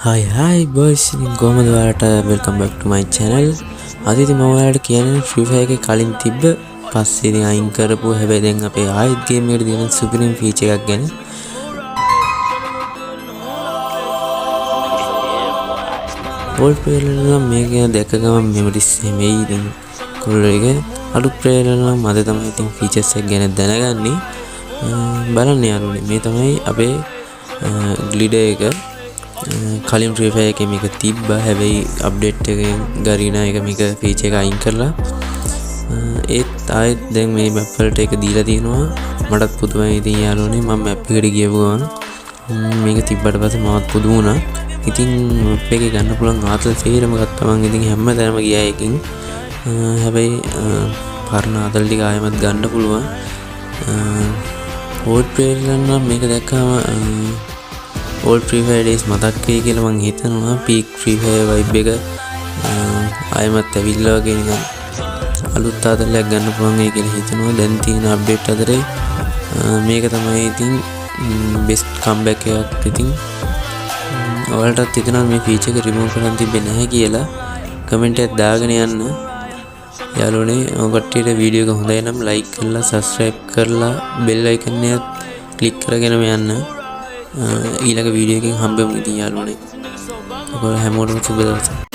Hi boys, ඉතින් කොහමද ඔයාලට welcome back to my channel. අද ඉතින් මම ඔයාලට කියන්නේ Free Fire එකේ කලින් තිබ්බ පස්සේ ඉතින් අයින් කරපුව හැබැයි දැන් අපේ ආයෙත් ගේම් එකට තියෙන සුපිරිම ෆීචර් එකක් ගැන. ඕල්ඩ් ප්ලේයර් නම් මේක දැක ගමන් මෙමරිස් එමෙයි ඉතින් කොල්ලෙගේ අලුත් ප්ලේයර් නම් අද තමයි ඉතින් ෆීචර්ස් එක ගැන දැනගන්නේ. බලන්න යාළුවනේ මේ තමයි අපේ ග්ලිඩර් එක. කලින් Free Fire එකේ මේක තිබ්බා හැබැයි අප්ඩේට් එකෙන් ගරීනා එක මේක ෆීචර් එක අයින් කරලා ඒත් ආයෙත් දැන් මේ මැප් වලට ඒක දීලා තියෙනවා. මටත් පුදුමයි ඉතින් යාළුවනේ මම මැප් එකට ගියපු ගමන් මේක තිබ්බට පස්සේ මමත් පුදුම වුණා. ඉතින් මැප් එකේ ගන්න පුළුවන් ආතල් සේරම ගත්තා මම ඉතින් හැමතැනම ගියා එකකින්. හැබැයි පරණ ආතල් ටික ආයෙමත් ගන්න පුළුවන්. ඕල්ඩ් ප්ලේයර් නම් මේක දැක්කම Old Free Fire days මතක් වෙයි කියලා මං හිතනවා. peak Free Fire vibe එක ආයෙමත් ඇවිල්ලා වගේ නිකන් අලුත් ආතල්යක් ගන්න පුළුවන් වෙයි කියලා හිතනවා. දැන් තියෙන අප්ඩේට් අතරේ මේක තමයි ඉතින් best comeback එකක්. ඉතින් ඔයාලටත් හිතනවා මේ ෆීචර් එක රිමූව් කරන්න තිබෙන්නේ නැහැ කියලා කමෙන්ට් එකක් දාගෙන යන්න. යාළුවනේ ඔය කට්ටියට වීඩියෝ එක හොඳයි නම් like කරලා subscribe කරලා bell icon එක click කරගෙනම යන්න. ඊළඟ වීඩියෝ එකකින් හම්බෙමු ඉතින් යාළුවනේ. ඔයාලා හැමෝටම සුබ දවසක්.